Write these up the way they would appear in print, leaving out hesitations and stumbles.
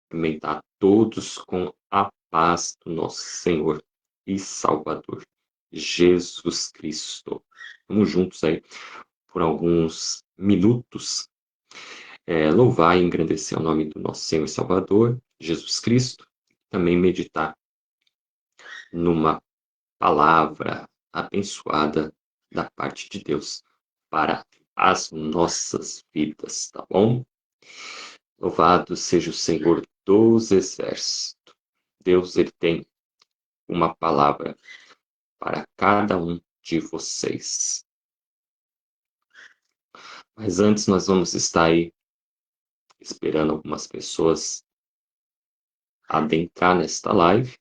cumprimentar todos com a paz do nosso Senhor e Salvador, Jesus Cristo. Vamos juntos aí por alguns minutos, louvar e engrandecer o nome do nosso Senhor e Salvador, Jesus Cristo, também meditar numa palavra abençoada da parte de Deus para as nossas vidas, tá bom? Louvado seja o Senhor dos Exércitos. Deus, ele tem uma palavra para cada um de vocês. Mas antes nós vamos estar aí esperando algumas pessoas adentrar nesta live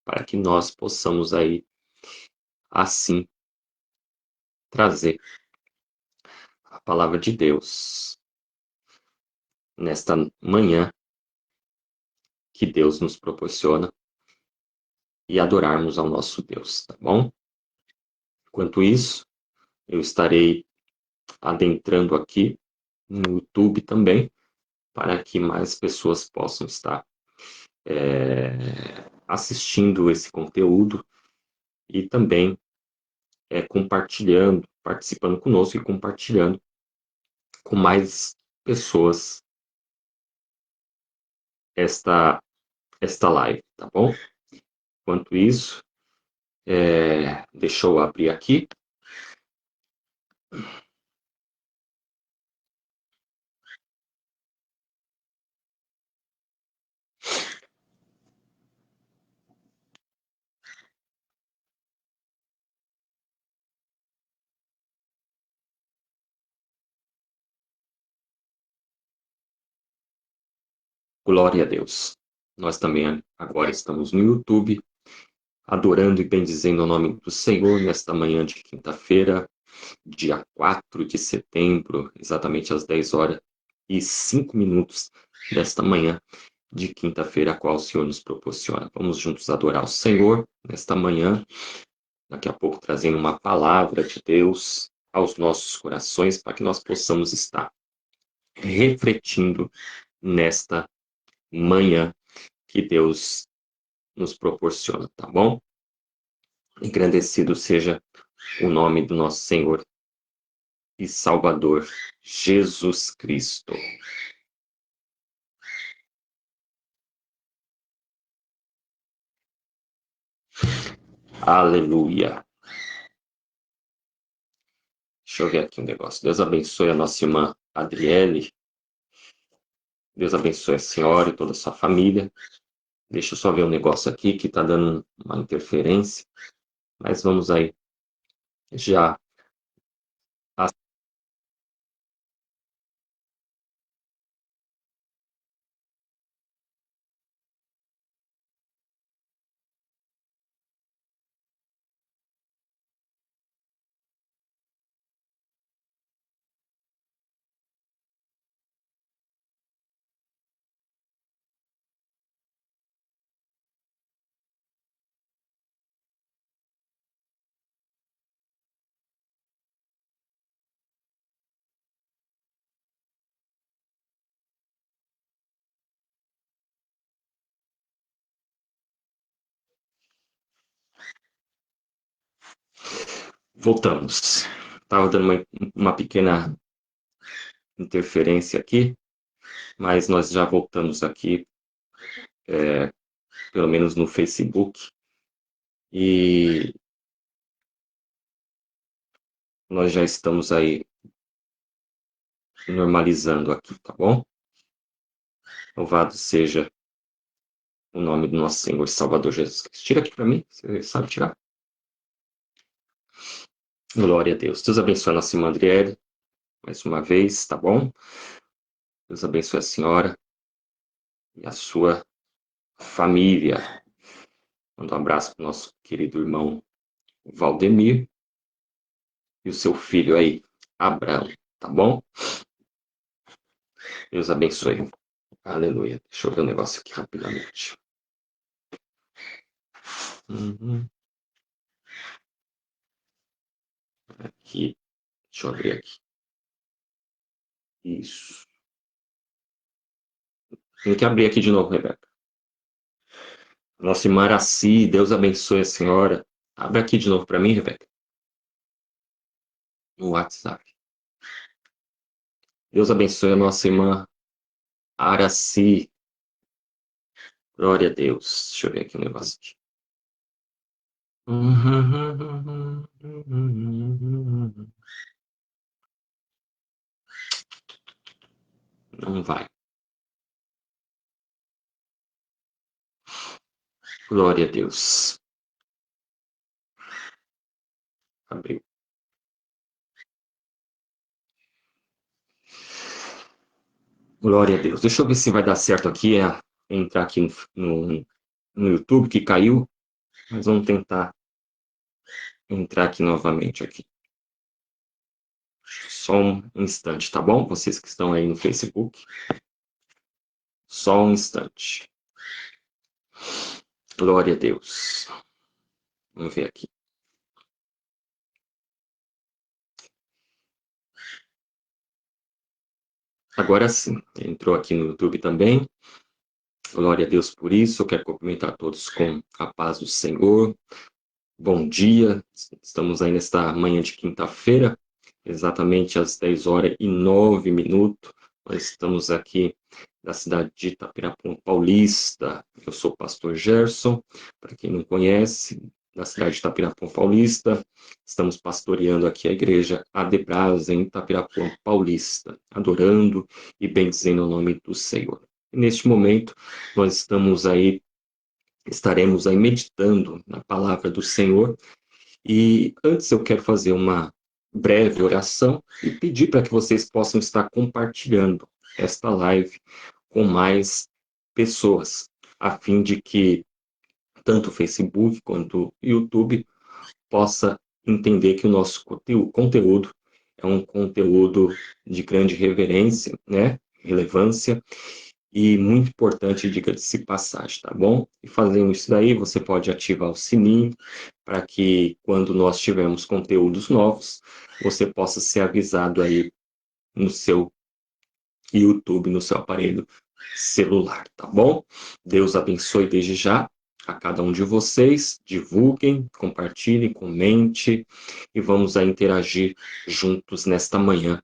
para que nós possamos aí assim trazer a palavra de Deus nesta manhã que Deus nos proporciona e adorarmos ao nosso Deus, tá bom? Enquanto isso, eu estarei adentrando aqui no YouTube também, para que mais pessoas possam estar assistindo esse conteúdo e também compartilhando, participando conosco e compartilhando com mais pessoas esta live, tá bom? Enquanto isso, deixa eu abrir aqui. Glória a Deus. Nós também agora estamos no YouTube, adorando e bendizendo o nome do Senhor nesta manhã de quinta-feira, dia 4 de setembro, exatamente às 10h05 desta manhã de quinta-feira, a qual o Senhor nos proporciona. Vamos juntos adorar o Senhor nesta manhã, daqui a pouco trazendo uma palavra de Deus aos nossos corações, para que nós possamos estar refletindo nesta manhã que Deus nos proporciona, tá bom? Engrandecido seja o nome do nosso Senhor e Salvador, Jesus Cristo. Aleluia. Deixa eu ver aqui um negócio. Deus abençoe a nossa irmã Adriele. Deus abençoe a senhora e toda a sua família. Deixa eu só ver um negócio aqui que está dando uma interferência. Mas vamos aí já. Voltamos. Estava dando uma pequena interferência aqui, mas nós já voltamos aqui, pelo menos no Facebook, e nós já estamos aí normalizando aqui, tá bom? Louvado seja o nome do nosso Senhor e Salvador Jesus Cristo. Tira aqui para mim, você sabe tirar? Glória a Deus. Deus abençoe a nossa irmã Adriele, mais uma vez, tá bom? Deus abençoe a senhora e a sua família. Manda um abraço para o nosso querido irmão Valdemir e o seu filho aí, Abraão, tá bom? Deus abençoe. Aleluia. Deixa eu ver um negócio aqui rapidamente. Aqui. Deixa eu abrir aqui. Isso. Tem que abrir aqui de novo, Rebeca. Nossa irmã Araci, Deus abençoe a senhora. Abre aqui de novo para mim, Rebeca. No WhatsApp. Deus abençoe a nossa irmã Araci. Glória a Deus. Deixa eu ver aqui um negócio aqui. Não vai. Glória a Deus. Abriu. Glória a Deus. Deixa eu ver se vai dar certo aqui. Entrar aqui no YouTube, que caiu. Mas vamos tentar entrar aqui novamente aqui. Só um instante, tá bom? Vocês que estão aí no Facebook. Só um instante. Glória a Deus. Vamos ver aqui. Agora sim. Entrou aqui no YouTube também. Glória a Deus por isso. Eu quero cumprimentar todos com a paz do Senhor. Bom dia. Estamos aí nesta manhã de quinta-feira, exatamente às 10h09. Nós estamos aqui na cidade de Itapirapuã Paulista. Eu sou o pastor Gerson, para quem não conhece, na cidade de Itapirapuã Paulista. Estamos pastoreando aqui a igreja Adebras, em Itapirapuã Paulista, adorando e bendizendo o nome do Senhor. E neste momento, nós estaremos aí meditando na palavra do Senhor. E antes eu quero fazer uma breve oração e pedir para que vocês possam estar compartilhando esta live com mais pessoas, a fim de que tanto o Facebook quanto o YouTube possa entender que o nosso conteúdo é um conteúdo de grande reverência, né? Relevância e muito importante, diga-se de passagem, tá bom? E fazendo isso daí, você pode ativar o sininho para que quando nós tivermos conteúdos novos, você possa ser avisado aí no seu YouTube, no seu aparelho celular, tá bom? Deus abençoe desde já a cada um de vocês. Divulguem, compartilhem, comente e vamos a interagir juntos nesta manhã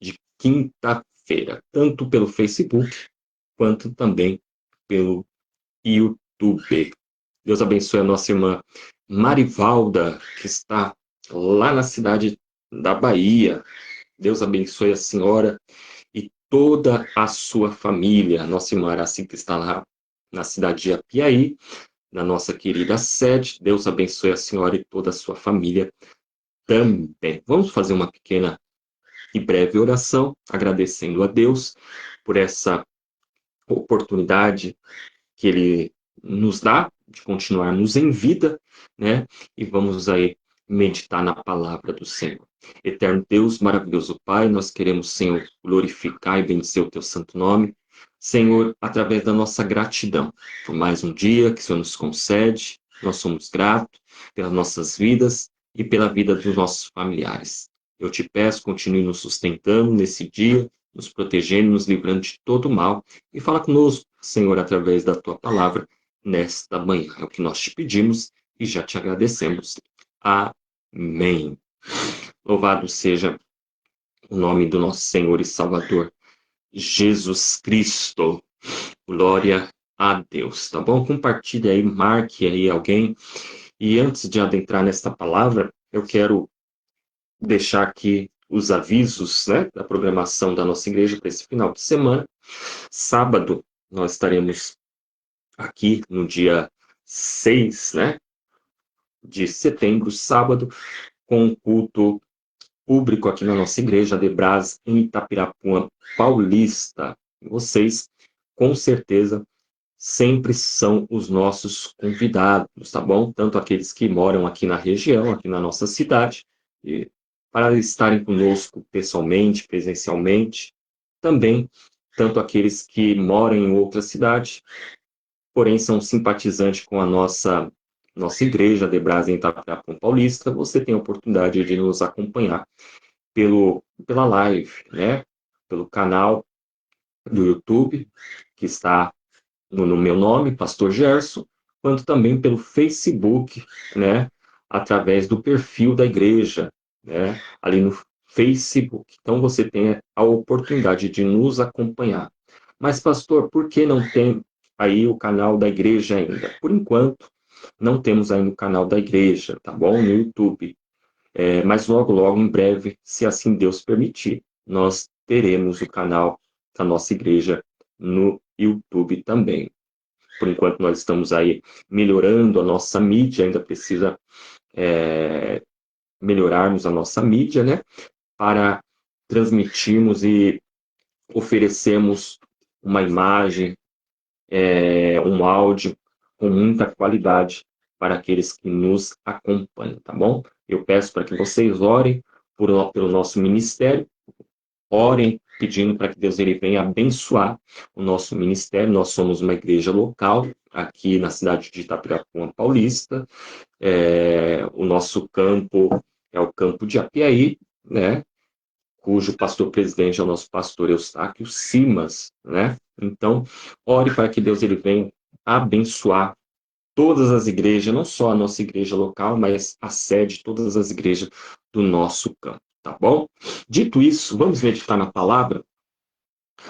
de quinta-feira, tanto pelo Facebook quanto também pelo YouTube. Deus abençoe a nossa irmã Marivalda, que está lá na cidade da Bahia. Deus abençoe a senhora e toda a sua família. Nossa irmã Araci, que está lá na cidade de Apiaí, na nossa querida sede. Deus abençoe a senhora e toda a sua família também. Vamos fazer uma pequena e breve oração, agradecendo a Deus por essa oportunidade que Ele nos dá de continuarmos em vida, né? E vamos aí meditar na palavra do Senhor. Eterno Deus, maravilhoso Pai, nós queremos, Senhor, glorificar e bendizer o Teu santo nome. Senhor, através da nossa gratidão por mais um dia que o Senhor nos concede, nós somos gratos pelas nossas vidas e pela vida dos nossos familiares. Eu te peço, continue nos sustentando nesse dia, nos protegendo, nos livrando de todo mal e fala conosco, Senhor, através da tua palavra nesta manhã. É o que nós te pedimos e já te agradecemos. Amém. Louvado seja o nome do nosso Senhor e Salvador, Jesus Cristo. Glória a Deus, tá bom? Compartilhe aí, marque aí alguém. E antes de adentrar nesta palavra, eu quero deixar aqui os avisos, né, da programação da nossa igreja para esse final de semana. Sábado, nós estaremos aqui no dia 6, né, de setembro, sábado, com um culto público aqui na nossa igreja, Adebras, em Itapirapuã Paulista. Vocês, com certeza, sempre são os nossos convidados, tá bom? Tanto aqueles que moram aqui na região, aqui na nossa cidade, e para estarem conosco pessoalmente, presencialmente, também tanto aqueles que moram em outra cidade, porém são simpatizantes com a nossa igreja, Adebras em Itapirapuã Paulista, você tem a oportunidade de nos acompanhar pela live, né? Pelo canal do YouTube, que está no meu nome, Pastor Gerson, quanto também pelo Facebook, né, através do perfil da igreja, né, ali no Facebook. Então você tem a oportunidade de nos acompanhar. Mas, pastor, por que não tem aí o canal da igreja ainda? Por enquanto, não temos ainda o canal da igreja, tá bom? No YouTube. Mas logo, logo, em breve, se assim Deus permitir, nós teremos o canal da nossa igreja no YouTube também. Por enquanto, nós estamos aí melhorando a nossa mídia, ainda precisa melhorarmos a nossa mídia, né? Para transmitirmos e oferecermos uma imagem, um áudio com muita qualidade para aqueles que nos acompanham, tá bom? Eu peço para que vocês orem pelo nosso ministério, orem pedindo para que Deus ele venha abençoar o nosso ministério. Nós somos uma igreja local aqui na cidade de Itapirapuã Paulista. O nosso campo é o campo de Apiaí, né? Cujo pastor-presidente é o nosso pastor Eustáquio Simas, né? Então, ore para que Deus ele venha abençoar todas as igrejas, não só a nossa igreja local, mas a sede de todas as igrejas do nosso campo, tá bom? Dito isso, vamos meditar na palavra,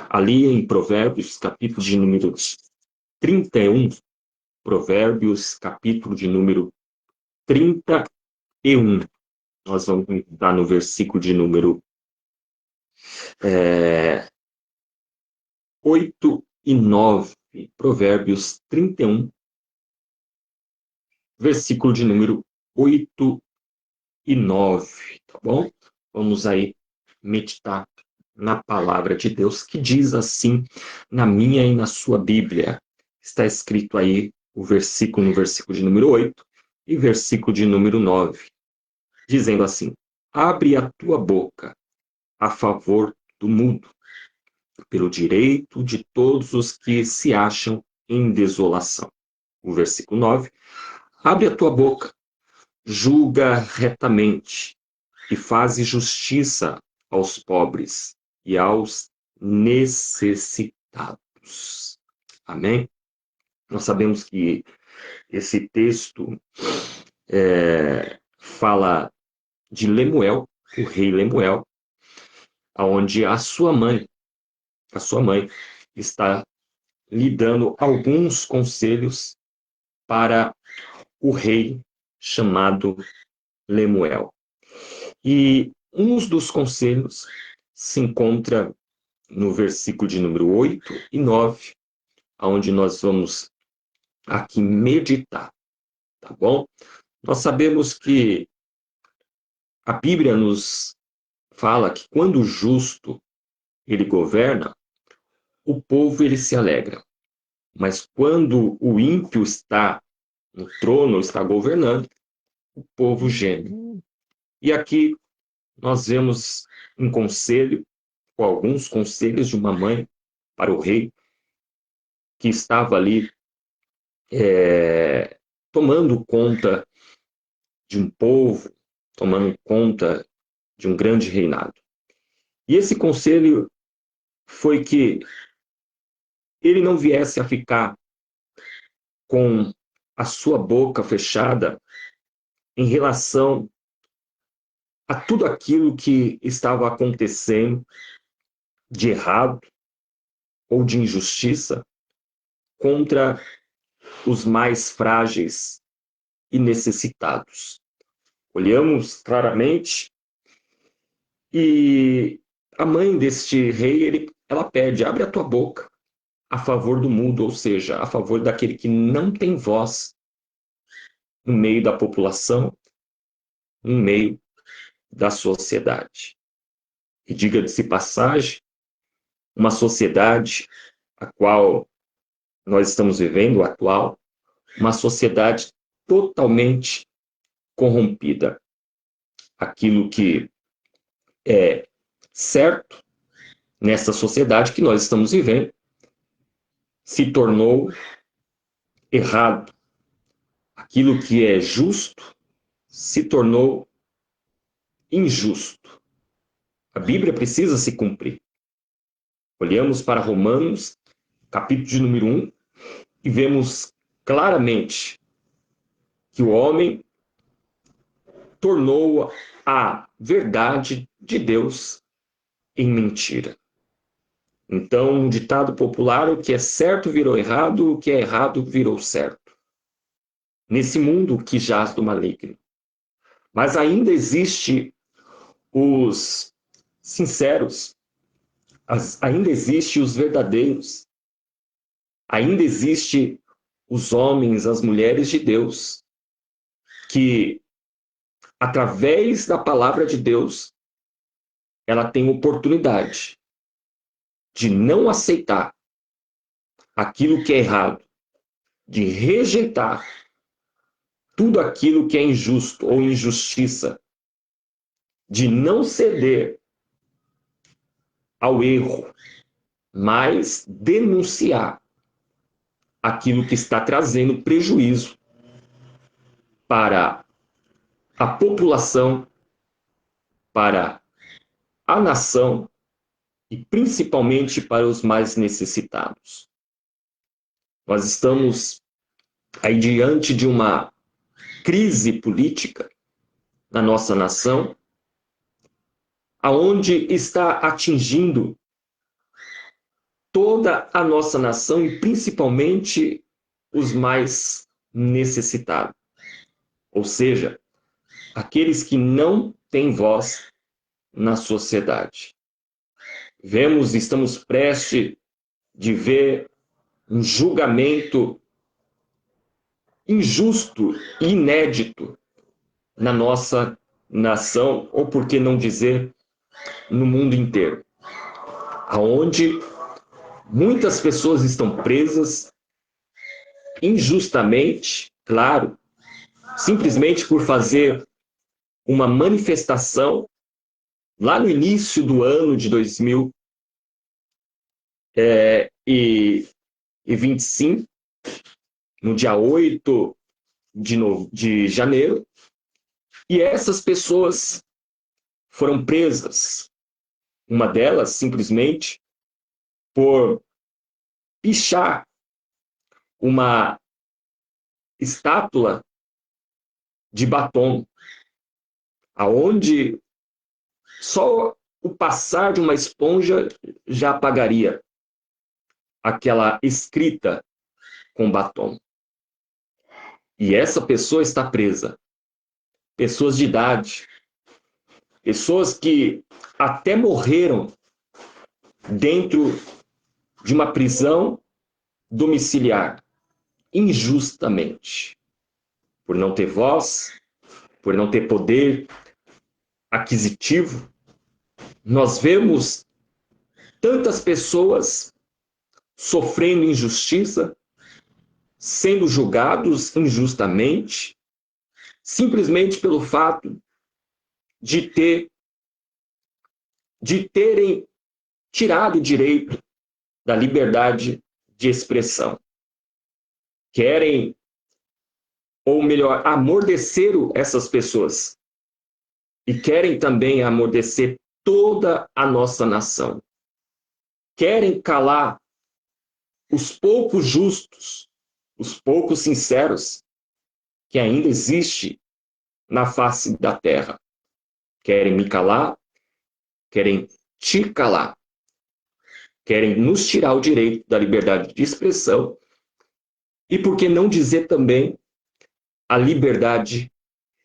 ali em Provérbios, capítulo de número 31, Provérbios, capítulo de número 31. Nós vamos meditar no versículo de número 8 e 9. Provérbios 31, versículo de número 8 e 9, tá bom? Vamos aí meditar na palavra de Deus, que diz assim, na minha e na sua Bíblia. Está escrito aí o versículo no versículo de número 8 e versículo de número 9, dizendo assim: abre a tua boca a favor do mudo, pelo direito de todos os que se acham em desolação. O versículo 9: abre a tua boca, julga retamente e faze justiça aos pobres e aos necessitados. Amém? Nós sabemos que esse texto fala de Lemuel, o rei Lemuel, onde a sua mãe está lhe dando alguns conselhos para o rei chamado Lemuel. E um dos conselhos se encontra no versículo de número 8 e 9, onde nós vamos aqui meditar, tá bom? Nós sabemos que a Bíblia nos fala que quando o justo ele governa, o povo ele se alegra. Mas quando o ímpio está no trono, está governando, o povo geme. E aqui nós vemos um conselho, ou alguns conselhos de uma mãe para o rei, que estava ali tomando conta de um povo, tomando conta de um grande reinado. E esse conselho foi que ele não viesse a ficar com a sua boca fechada em relação a tudo aquilo que estava acontecendo de errado ou de injustiça contra os mais frágeis e necessitados. Olhamos claramente e a mãe deste rei, ela pede, abre a tua boca a favor do mundo, ou seja, a favor daquele que não tem voz no meio da população, no meio da sociedade. E diga-se passagem, uma sociedade a qual nós estamos vivendo, atual, uma sociedade totalmente corrompida. Aquilo que é certo nessa sociedade que nós estamos vivendo se tornou errado. Aquilo que é justo se tornou injusto. A Bíblia precisa se cumprir. Olhamos para Romanos, capítulo de número 1, e vemos claramente que o homem tornou a verdade de Deus em mentira. Então, um ditado popular: o que é certo virou errado, o que é errado virou certo. Nesse mundo que jaz do maligno. Mas ainda existe os sinceros, ainda existe os verdadeiros, ainda existe os homens, as mulheres de Deus, que através da palavra de Deus, ela tem oportunidade de não aceitar aquilo que é errado, de rejeitar tudo aquilo que é injusto ou injustiça, de não ceder ao erro, mas denunciar aquilo que está trazendo prejuízo para a população, para a nação e principalmente para os mais necessitados. Nós estamos aí diante de uma crise política na nossa nação, aonde está atingindo toda a nossa nação e principalmente os mais necessitados. Ou seja, aqueles que não têm voz na sociedade. Estamos prestes de ver um julgamento injusto e inédito na nossa nação, ou por que não dizer, no mundo inteiro, aonde muitas pessoas estão presas injustamente, claro, simplesmente por fazer uma manifestação lá no início do ano de 2025, no dia 8 de janeiro, e essas pessoas foram presas. Uma delas, simplesmente, por pichar uma estátua de batom, aonde só o passar de uma esponja já apagaria aquela escrita com batom. E essa pessoa está presa. Pessoas de idade, pessoas que até morreram dentro de uma prisão domiciliar, injustamente, por não ter voz, por não ter poder aquisitivo. Nós vemos tantas pessoas sofrendo injustiça, sendo julgados injustamente, simplesmente pelo fato de terem tirado o direito da liberdade de expressão. Querem, ou melhor, amordeceram essas pessoas e querem também amordecer toda a nossa nação. Querem calar os poucos justos, os poucos sinceros que ainda existe na face da terra. Querem me calar, querem te calar, querem nos tirar o direito da liberdade de expressão e, por que não dizer também, a liberdade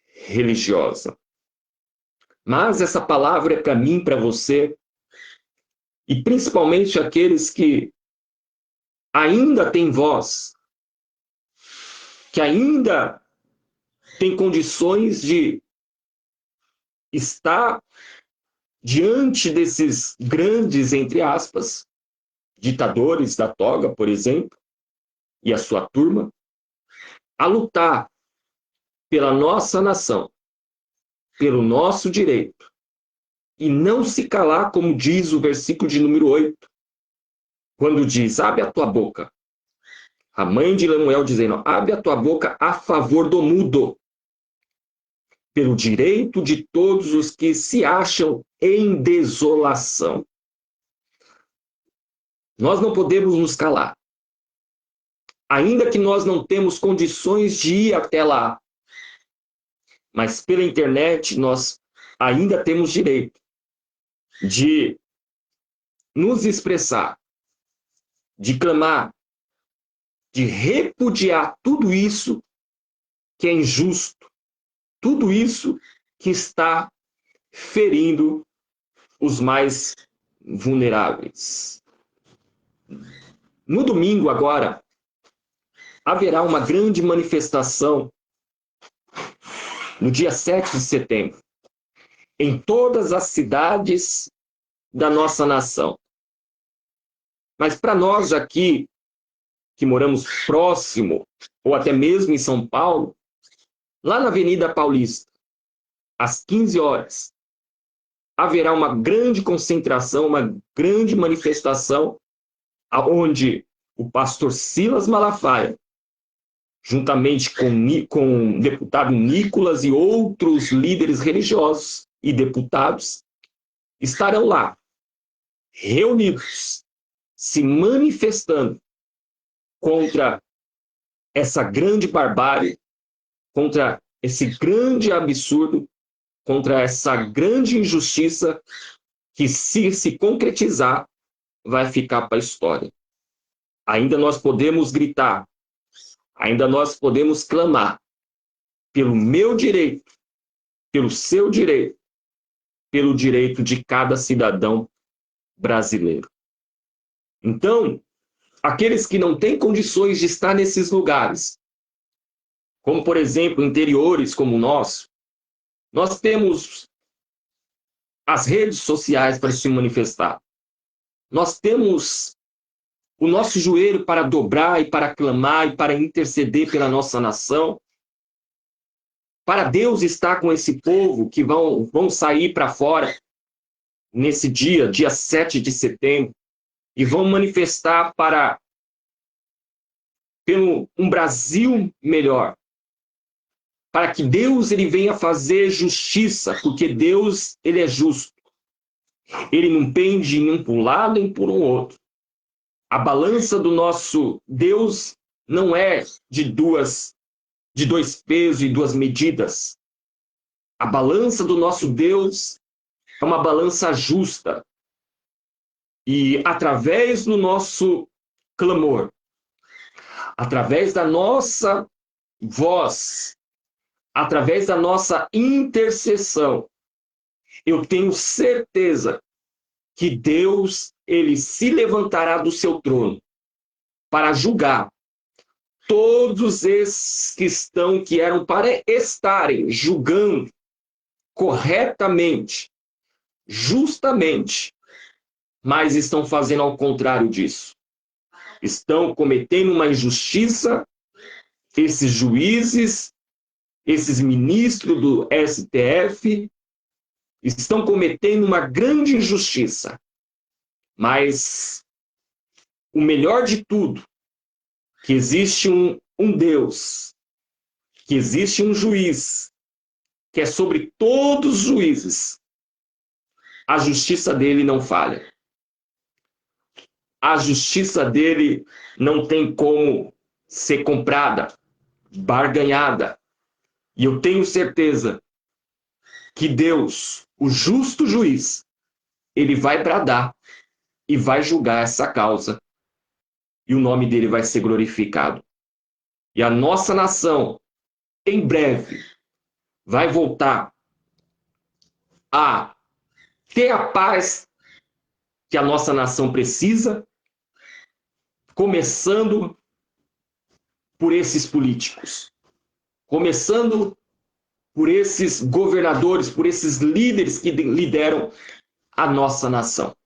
religiosa. Mas essa palavra é para mim, para você, e principalmente aqueles que ainda têm voz, que ainda têm condições de estar diante desses grandes, entre aspas, ditadores da toga, por exemplo, e a sua turma, a lutar pela nossa nação, pelo nosso direito, e não se calar, como diz o versículo de número 8, quando diz: abre a tua boca. A mãe de Lemuel dizendo: abre a tua boca a favor do mudo, pelo direito de todos os que se acham em desolação. Nós não podemos nos calar. Ainda que nós não temos condições de ir até lá, mas pela internet nós ainda temos direito de nos expressar, de clamar, de repudiar tudo isso que é injusto, tudo isso que está ferindo os mais vulneráveis. No domingo, agora, haverá uma grande manifestação no dia 7 de setembro, em todas as cidades da nossa nação. Mas para nós aqui, que moramos próximo, ou até mesmo em São Paulo, lá na Avenida Paulista, às 15 horas, haverá uma grande concentração, uma grande manifestação, onde o pastor Silas Malafaia, juntamente com o deputado Nicolas e outros líderes religiosos e deputados, estarão lá, reunidos, se manifestando contra essa grande barbárie, contra esse grande absurdo, contra essa grande injustiça que, se concretizar, vai ficar para a história. Ainda nós podemos gritar, ainda nós podemos clamar pelo meu direito, pelo seu direito, pelo direito de cada cidadão brasileiro. Então, aqueles que não têm condições de estar nesses lugares, como, por exemplo, interiores como o nosso, nós temos as redes sociais para se manifestar. Nós temos o nosso joelho para dobrar e para clamar e para interceder pela nossa nação. Para Deus estar com esse povo que vão sair para fora nesse dia 7 de setembro, e vão manifestar pelo um Brasil melhor. Para que Deus ele venha fazer justiça, porque Deus ele é justo. Ele não pende nem para um lado nem por um outro. A balança do nosso Deus não é de dois pesos e duas medidas. A balança do nosso Deus é uma balança justa. E através do nosso clamor, através da nossa voz, através da nossa intercessão, eu tenho certeza que Deus ele se levantará do seu trono para julgar todos esses que eram para estarem julgando corretamente, justamente, mas estão fazendo ao contrário disso. Estão cometendo uma injustiça, esses juízes, esses ministros do STF, estão cometendo uma grande injustiça. Mas o melhor de tudo, que existe um Deus, que existe um juiz, que é sobre todos os juízes. A justiça dele não falha. A justiça dele não tem como ser comprada, barganhada. E eu tenho certeza que Deus, o justo juiz, ele vai bradar e vai julgar essa causa. E o nome dele vai ser glorificado. E a nossa nação, em breve, vai voltar a ter a paz que a nossa nação precisa, começando por esses políticos, começando por esses governadores, por esses líderes que lideram a nossa nação.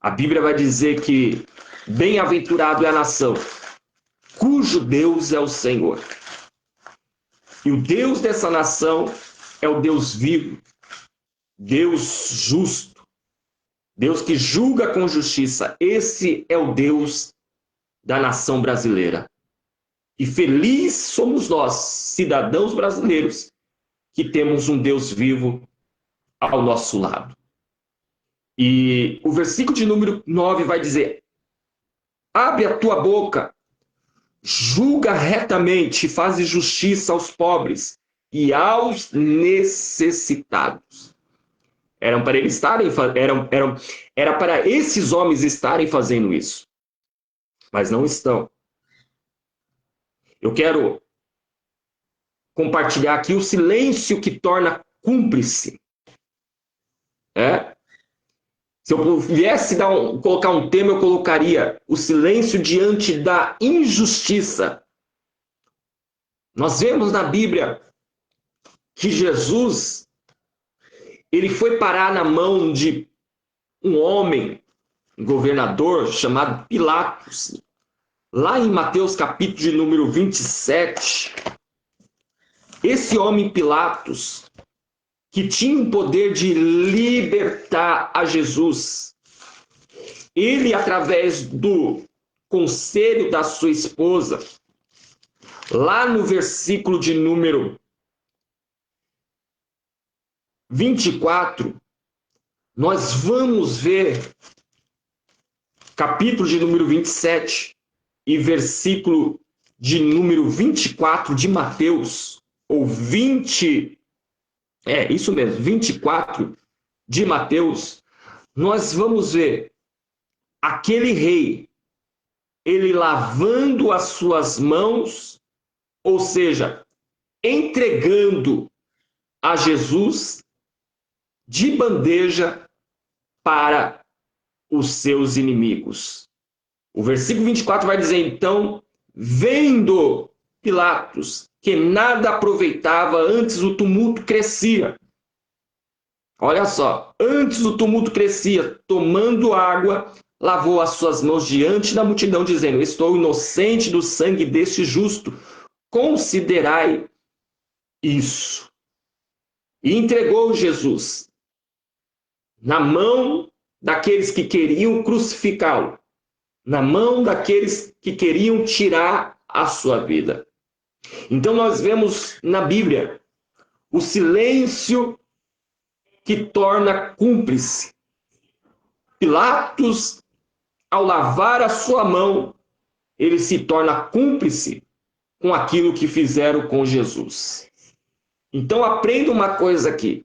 A Bíblia vai dizer que bem-aventurado é a nação, cujo Deus é o Senhor. E o Deus dessa nação é o Deus vivo, Deus justo, Deus que julga com justiça. Esse é o Deus da nação brasileira. E feliz somos nós, cidadãos brasileiros, que temos um Deus vivo ao nosso lado. E o versículo de número 9 vai dizer: Abre a tua boca, julga retamente, faz justiça aos pobres e aos necessitados. Eram para eles estarem, era para esses homens estarem fazendo isso, mas não estão. Eu quero compartilhar aqui o silêncio que torna cúmplice. Se eu viesse colocar um tema, eu colocaria o silêncio diante da injustiça. Nós vemos na Bíblia que Jesus, ele foi parar na mão de um homem, um governador chamado Pilatos. Lá em Mateus capítulo de número 27, esse homem Pilatos, que tinha o poder de libertar a Jesus, ele, através do conselho da sua esposa, lá no versículo de número 24, nós vamos ver, capítulo de número 27 e versículo de número 24 de Mateus, ou 24 de Mateus, nós vamos ver aquele rei, ele lavando as suas mãos, ou seja, entregando a Jesus de bandeja para os seus inimigos. O versículo 24 vai dizer, então, vendo Pilatos que nada aproveitava, antes o tumulto crescia. Olha só, antes o tumulto crescia, tomando água, lavou as suas mãos diante da multidão, dizendo, estou inocente do sangue deste justo, considerai isso. E entregou Jesus na mão daqueles que queriam crucificá-lo, na mão daqueles que queriam tirar a sua vida. Então nós vemos na Bíblia o silêncio que torna cúmplice. Pilatos, ao lavar a sua mão, ele se torna cúmplice com aquilo que fizeram com Jesus. Então aprenda uma coisa aqui.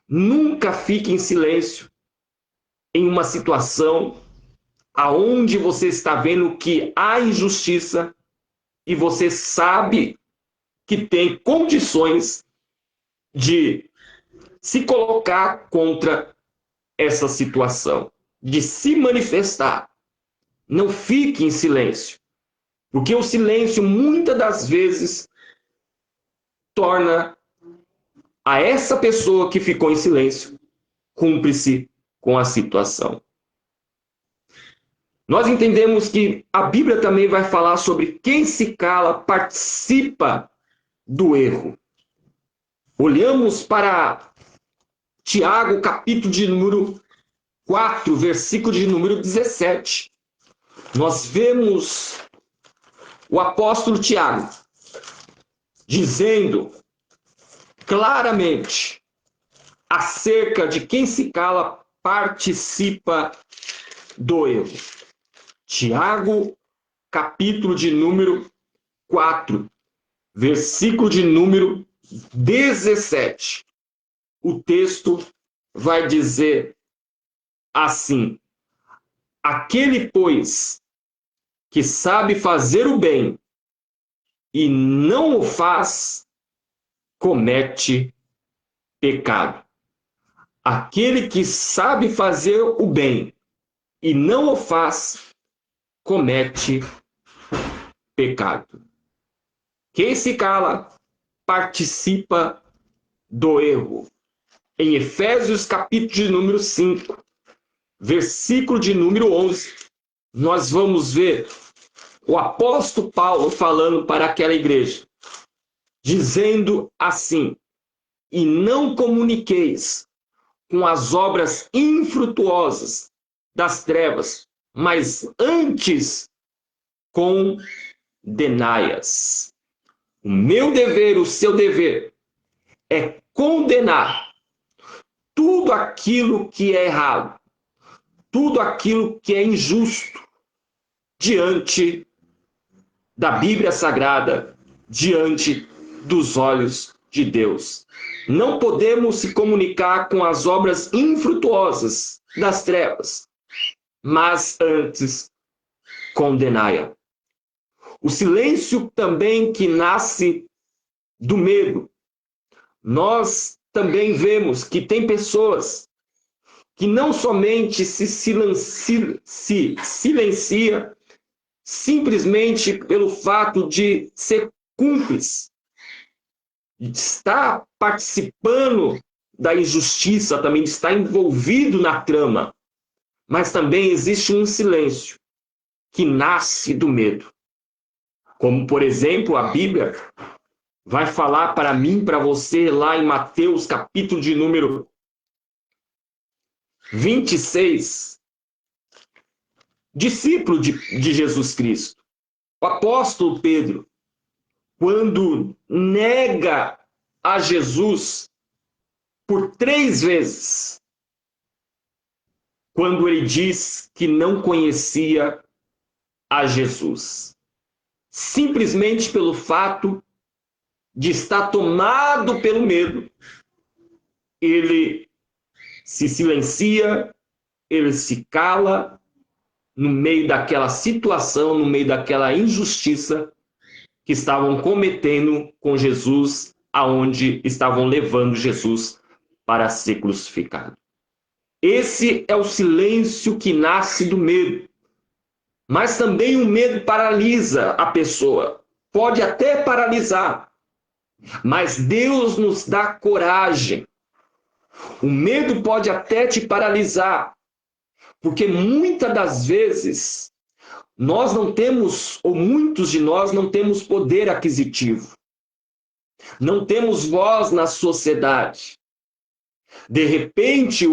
Nunca fique em silêncio em uma situação aonde você está vendo que há injustiça e você sabe que tem condições de se colocar contra essa situação, de se manifestar. Não fique em silêncio, porque o silêncio muitas das vezes torna a essa pessoa que ficou em silêncio cúmplice com a situação. Nós entendemos que a Bíblia também vai falar sobre quem se cala participa do erro. Olhamos para Tiago, capítulo de número 4, versículo de número 17. Nós vemos o apóstolo Tiago dizendo claramente acerca de quem se cala participa do erro. Tiago, capítulo de número 4, versículo de número 17. O texto vai dizer assim: aquele, pois, que sabe fazer o bem e não o faz, comete pecado. Aquele que sabe fazer o bem e não o faz, comete pecado. Quem se cala participa do erro. Em Efésios, capítulo de número 5, versículo de número 11, nós vamos ver o apóstolo Paulo falando para aquela igreja, dizendo assim: e não comuniqueis com as obras infrutuosas das trevas, mas antes condenai-as. O meu dever, o seu dever, é condenar tudo aquilo que é errado, tudo aquilo que é injusto, diante da Bíblia Sagrada, diante dos olhos de Deus. Não podemos se comunicar com as obras infrutuosas das trevas, mas antes condenai-a. O silêncio também que nasce do medo. Nós também vemos que tem pessoas que não somente se silencia simplesmente pelo fato de ser cúmplice, de estar participando da injustiça, também de estar envolvido na trama, mas também existe um silêncio que nasce do medo. Como, por exemplo, a Bíblia vai falar para mim, para você, lá em Mateus, capítulo de número 26, discípulo de Jesus Cristo, o apóstolo Pedro, quando nega a Jesus por 3 vezes, quando ele diz que não conhecia a Jesus, simplesmente pelo fato de estar tomado pelo medo, ele se silencia, ele se cala no meio daquela situação, no meio daquela injustiça que estavam cometendo com Jesus, aonde estavam levando Jesus para ser crucificado. Esse é o silêncio que nasce do medo. Mas também o medo paralisa a pessoa. Pode até paralisar, mas Deus nos dá coragem. O medo pode até te paralisar, porque muitas das vezes nós não temos, ou muitos de nós não temos poder aquisitivo. Não temos voz na sociedade. De repente,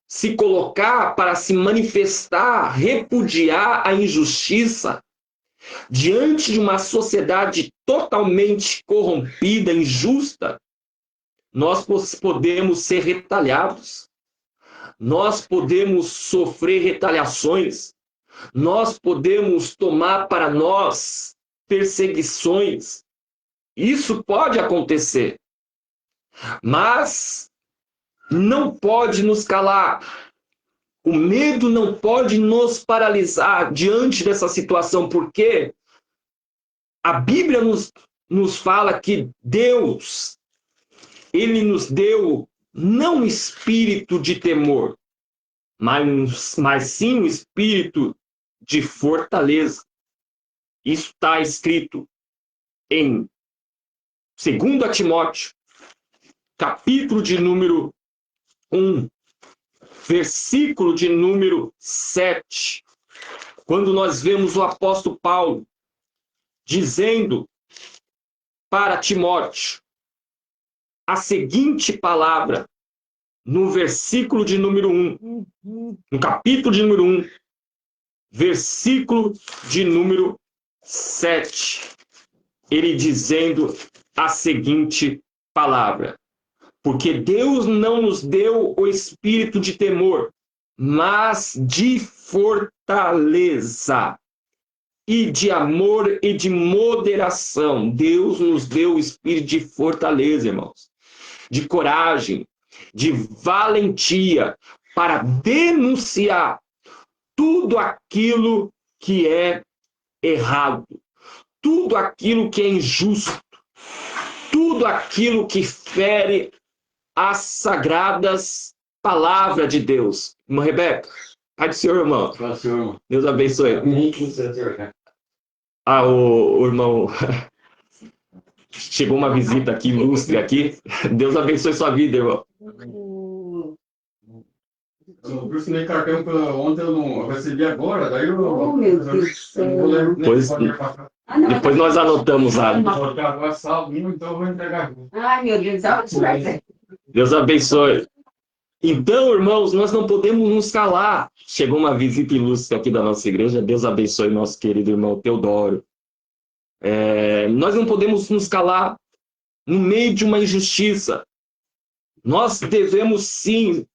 se colocar para se manifestar, repudiar a injustiça, diante de uma sociedade totalmente corrompida, injusta, nós podemos ser retalhados, nós podemos sofrer retaliações, nós podemos tomar para nós perseguições. Isso pode acontecer, mas não pode nos calar. O medo não pode nos paralisar diante dessa situação, porque a Bíblia nos fala que Deus, ele nos deu não um espírito de temor, mas sim um espírito de fortaleza. Isso está escrito em 2 Timóteo, capítulo de número 1, versículo de número 7, quando nós vemos o apóstolo Paulo dizendo para Timóteo a seguinte palavra, no versículo de número 1, no capítulo de número 1, versículo de número 7, ele dizendo a seguinte palavra: porque Deus não nos deu o espírito de temor, mas de fortaleza e de amor e de moderação. Deus nos deu o espírito de fortaleza, irmãos, de coragem, de valentia, para denunciar tudo aquilo que é errado, tudo aquilo que é injusto, tudo aquilo que fere as sagradas palavras de Deus. Irmã Rebeca, Pai do Senhor, irmão. Fala, Senhor, irmão. Deus abençoe. Amém, Senhor. O irmão chegou uma visita aqui, ilustre aqui. Deus abençoe sua vida, irmão. Eu pressionei cartão ontem, eu não recebi agora, daí eu... Oh, meu Deus do céu. Depois nós anotamos lá. Então eu vou entregar. Ai, meu Deus, aonde você vai ser? Deus abençoe. Então, irmãos, nós não podemos nos calar. Chegou uma visita ilustre aqui da nossa igreja. Deus abençoe nosso querido irmão Teodoro. Nós não podemos nos calar no meio de uma injustiça. Nós devemos, sim,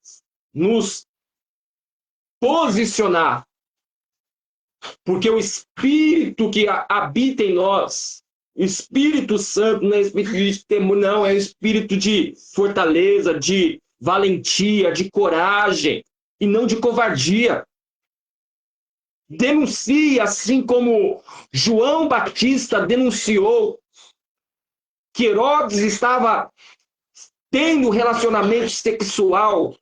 nos posicionar Porque o Espírito que habita em nós, o Espírito Santo não é espírito de temor, não, é espírito de fortaleza, de valentia, de coragem, e não de covardia. Denuncie, assim como João Batista denunciou que Herodes estava tendo relacionamento sexual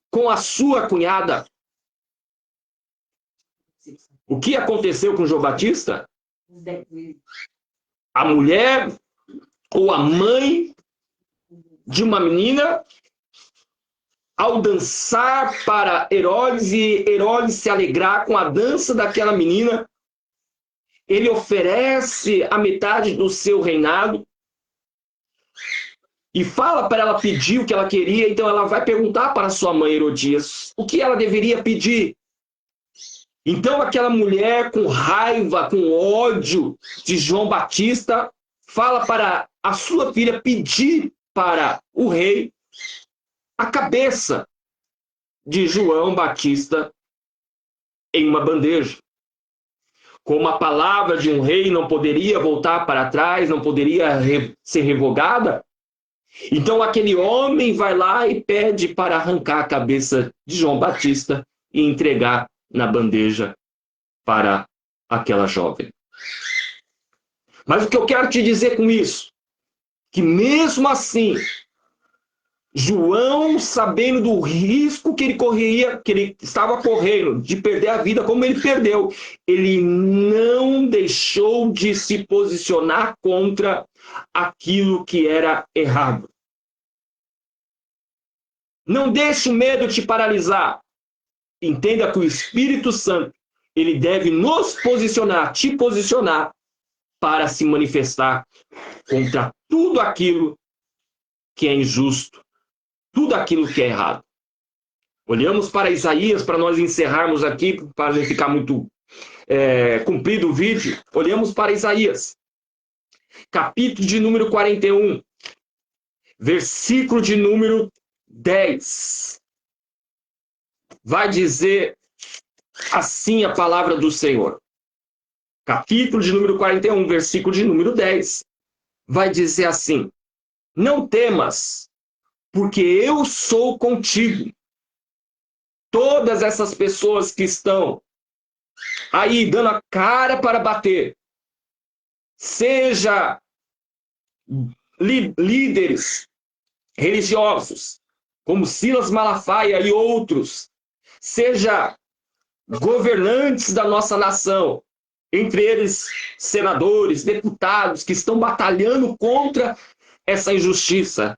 com a sua cunhada. O que aconteceu com João Batista? A mulher ou a mãe de uma menina, ao dançar para Herodes e Herodes se alegrar com a dança daquela menina, ele oferece a metade do seu reinado e fala para ela pedir o que ela queria. Então ela vai perguntar para sua mãe Herodias o que ela deveria pedir. Então aquela mulher, com raiva, com ódio de João Batista, fala para a sua filha pedir para o rei a cabeça de João Batista em uma bandeja. Como a palavra de um rei não poderia voltar para trás, não poderia ser revogada, então aquele homem vai lá e pede para arrancar a cabeça de João Batista e entregar na bandeja para aquela jovem. Mas o que eu quero te dizer com isso? Que mesmo assim, João, sabendo do risco que ele corria, que ele estava correndo de perder a vida, como ele perdeu, ele não deixou de se posicionar contra aquilo que era errado. Não deixe o medo te paralisar. Entenda que o Espírito Santo, ele deve nos posicionar, te posicionar, para se manifestar contra tudo aquilo que é injusto, tudo aquilo que é errado. Olhamos para Isaías, para nós encerrarmos aqui, para não ficar muito comprido o vídeo. Olhamos para Isaías, capítulo de número 41, versículo de número 10. Vai dizer assim a palavra do Senhor. Capítulo de número 41, versículo de número 10. Vai dizer assim: não temas, porque eu sou contigo. Todas essas pessoas que estão aí dando a cara para bater, seja líderes religiosos, como Silas Malafaia e outros, seja governantes da nossa nação, entre eles senadores, deputados, que estão batalhando contra essa injustiça.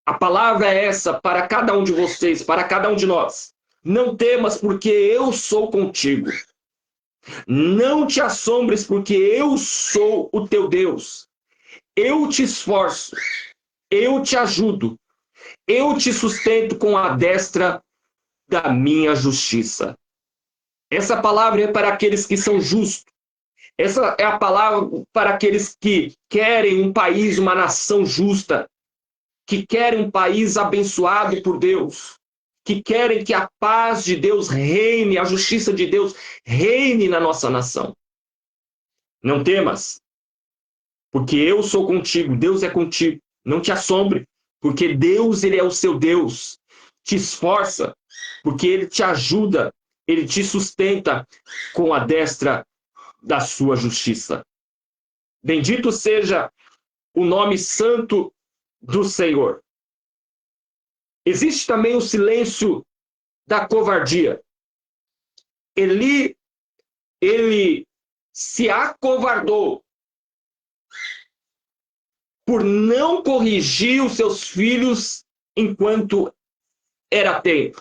A palavra é essa para cada um de vocês, para cada um de nós. Não temas, porque eu sou contigo. Não te assombres, porque eu sou o teu Deus. Eu te esforço, eu te ajudo, eu te sustento com a destra da minha justiça. Essa palavra é para aqueles que são justos. Essa é a palavra para aqueles que querem um país, uma nação justa, que querem um país abençoado por Deus, que querem que a paz de Deus reine, a justiça de Deus reine na nossa nação. Não temas, porque eu sou contigo, Deus é contigo. Não te assombre, porque Deus, ele é o seu Deus. Te esforça, porque ele te ajuda, ele te sustenta com a destra da sua justiça. Bendito seja o nome santo do Senhor. Existe também o silêncio da covardia. Ele se acovardou por não corrigir os seus filhos enquanto era tempo.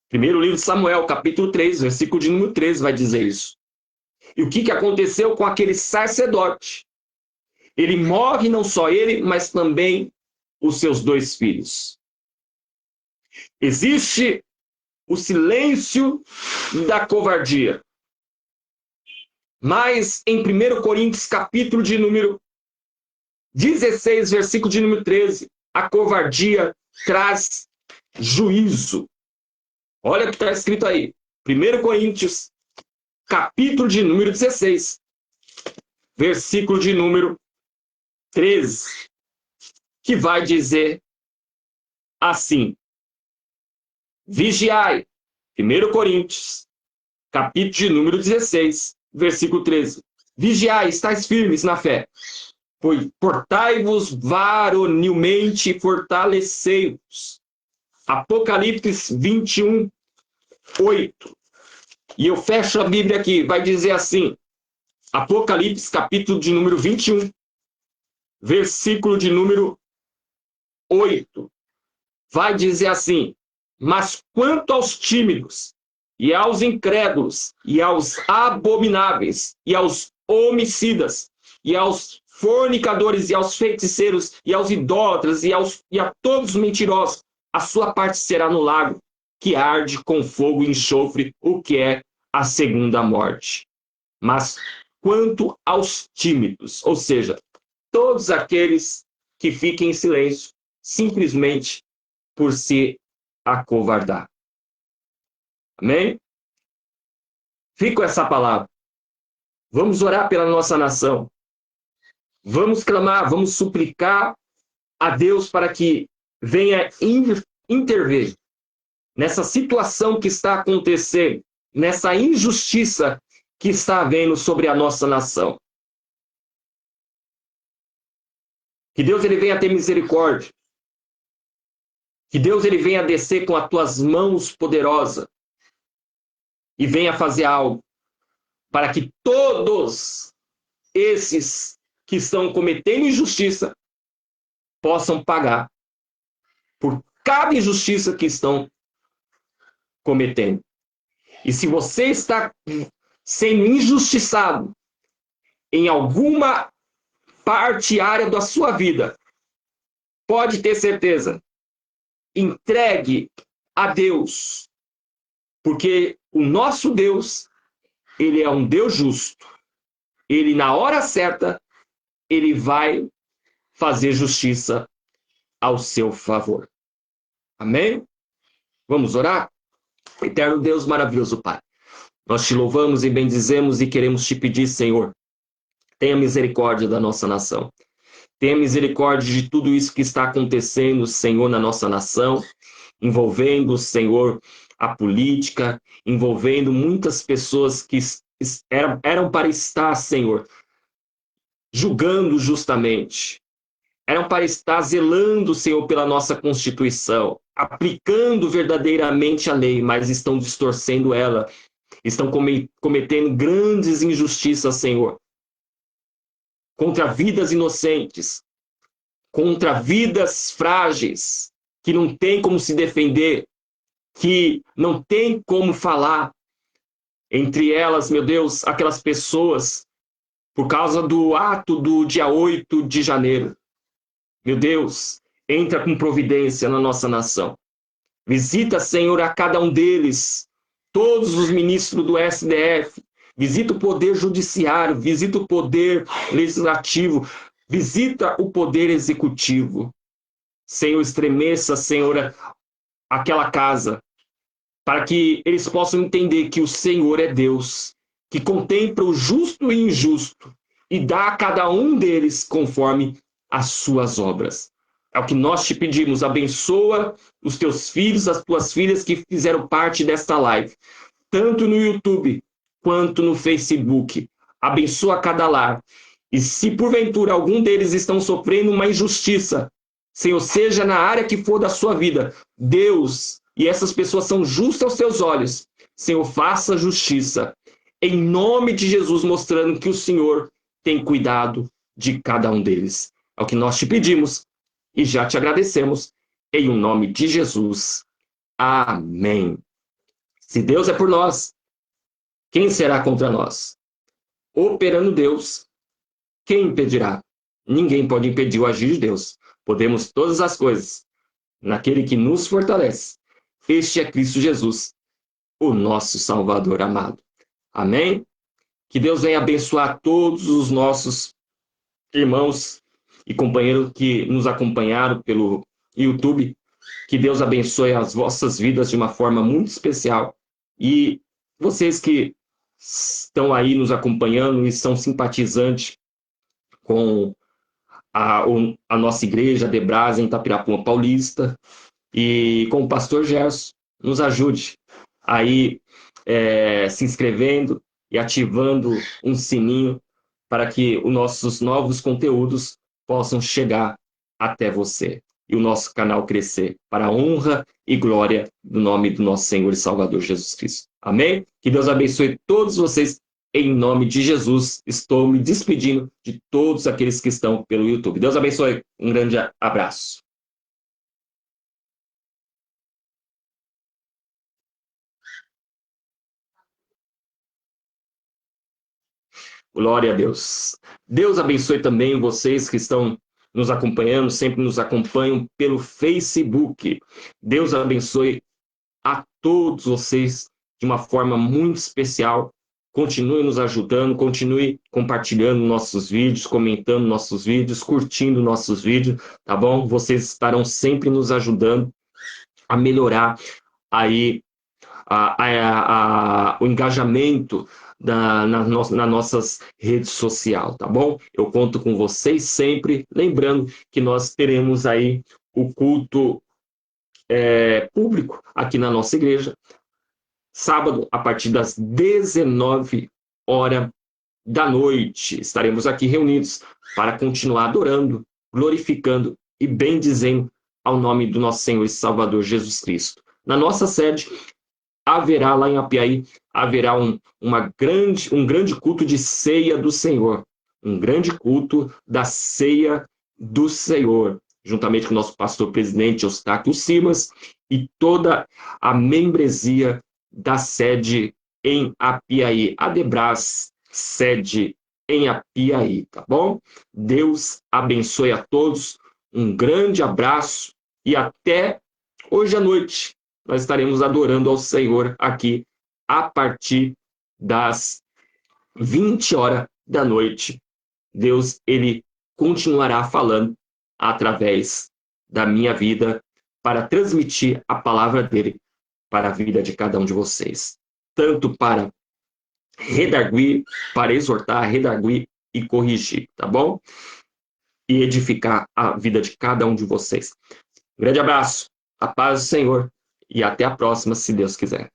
Primeiro livro de Samuel, capítulo 3, versículo de número 13, vai dizer isso. E o que aconteceu com aquele sacerdote? Ele morre, não só ele, mas também os seus 2 filhos. Existe o silêncio da covardia. Mas em 1 Coríntios, capítulo de número 16, versículo de número 13, a covardia traz juízo. Olha o que está escrito aí. 1 Coríntios, capítulo de número 16, versículo de número 13, que vai dizer assim: vigiai, 1 Coríntios, capítulo de número 16, versículo 13. Vigiai, estáis firmes na fé, portai-vos varonilmente e fortalecei-vos. Apocalipse 21, 8. E eu fecho a Bíblia aqui, vai dizer assim, Apocalipse, capítulo de número 21, versículo de número 8. Vai dizer assim: mas quanto aos tímidos, e aos incrédulos, e aos abomináveis, e aos homicidas, e aos fornicadores, e aos feiticeiros, e aos idólatras, e a todos os mentirosos, a sua parte será no lago, que arde com fogo e enxofre, o que é a segunda morte. Mas quanto aos tímidos, ou seja, todos aqueles que fiquem em silêncio, simplesmente por se acovardar. Amém? Fica com essa palavra. Vamos orar pela nossa nação. Vamos clamar, vamos suplicar a Deus para que venha intervir nessa situação que está acontecendo, nessa injustiça que está havendo sobre a nossa nação. Que Deus ele venha ter misericórdia. Que Deus ele venha descer com as tuas mãos poderosas e venha fazer algo para que todos esses que estão cometendo injustiça possam pagar por cada injustiça que estão cometendo. E se você está sendo injustiçado em alguma parte, área da sua vida, pode ter certeza, entregue a Deus, porque o nosso Deus, ele é um Deus justo. Ele, na hora certa, ele vai fazer justiça ao seu favor. Amém? Vamos orar? Eterno Deus, maravilhoso Pai, nós te louvamos e bendizemos e queremos te pedir, Senhor, tenha misericórdia da nossa nação. Tenha misericórdia de tudo isso que está acontecendo, Senhor, na nossa nação, envolvendo, Senhor, a política, envolvendo muitas pessoas que eram para estar, Senhor, julgando justamente. Eram para estar zelando, Senhor, pela nossa Constituição, aplicando verdadeiramente a lei, mas estão distorcendo ela, estão cometendo grandes injustiças, Senhor, contra vidas inocentes, contra vidas frágeis, que não tem como se defender, que não tem como falar. Entre elas, meu Deus, aquelas pessoas, por causa do ato do dia 8 de janeiro. Meu Deus, entra com providência na nossa nação. Visita, Senhor, a cada um deles, todos os ministros do STF, visita o poder judiciário, visita o poder legislativo, visita o poder executivo. Senhor, estremeça, Senhor, aquela casa, para que eles possam entender que o Senhor é Deus, que contempla o justo e injusto, e dá a cada um deles conforme as suas obras. É o que nós te pedimos, abençoa os teus filhos, as tuas filhas que fizeram parte desta live, tanto no YouTube quanto no Facebook. Abençoa cada lar. E se porventura algum deles estão sofrendo uma injustiça, Senhor, seja na área que for da sua vida, Deus, e essas pessoas são justas aos teus olhos, Senhor, faça justiça, em nome de Jesus, mostrando que o Senhor tem cuidado de cada um deles. É o que nós te pedimos e já te agradecemos, em o nome de Jesus. Amém. Se Deus é por nós, quem será contra nós? Operando Deus, quem impedirá? Ninguém pode impedir o agir de Deus. Podemos todas as coisas naquele que nos fortalece. Este é Cristo Jesus, o nosso Salvador amado. Amém? Que Deus venha abençoar todos os nossos irmãos e companheiros que nos acompanharam pelo YouTube. Que Deus abençoe as vossas vidas de uma forma muito especial. E vocês que estão aí nos acompanhando e são simpatizantes com a nossa igreja, Debras, em Itapirapuã Paulista, e com o pastor Gerson, nos ajude aí se inscrevendo e ativando um sininho para que os nossos novos conteúdos possam chegar até você e o nosso canal crescer para a honra e glória do nome do nosso Senhor e Salvador Jesus Cristo. Amém? Que Deus abençoe todos vocês. Em nome de Jesus, estou me despedindo de todos aqueles que estão pelo YouTube. Deus abençoe. Um grande abraço. Glória a Deus. Deus abençoe também vocês que estão nos acompanhando, sempre nos acompanham pelo Facebook. Deus abençoe a todos vocês de uma forma muito especial. Continue nos ajudando, continue compartilhando nossos vídeos, comentando nossos vídeos, curtindo nossos vídeos, tá bom? Vocês estarão sempre nos ajudando a melhorar aí o engajamento nas nossas redes sociais, tá bom? Eu conto com vocês sempre, lembrando que nós teremos aí o culto público aqui na nossa igreja, sábado, a partir das 19 horas da noite. Estaremos aqui reunidos para continuar adorando, glorificando e bendizendo ao nome do nosso Senhor e Salvador Jesus Cristo. Na nossa sede, haverá lá em Apiaí, haverá um grande culto de ceia do Senhor, um grande culto da ceia do Senhor, juntamente com o nosso pastor presidente Eustáquio Simas e toda a membresia da sede em Apiaí, a Debras, sede em Apiaí, tá bom? Deus abençoe a todos, um grande abraço e até hoje à noite. Nós estaremos adorando ao Senhor aqui a partir das 20 horas da noite. Deus, ele continuará falando através da minha vida para transmitir a palavra dele para a vida de cada um de vocês. Tanto para redarguir, para exortar, redarguir e corrigir, tá bom? E edificar a vida de cada um de vocês. Um grande abraço, a paz do Senhor. E até a próxima, se Deus quiser.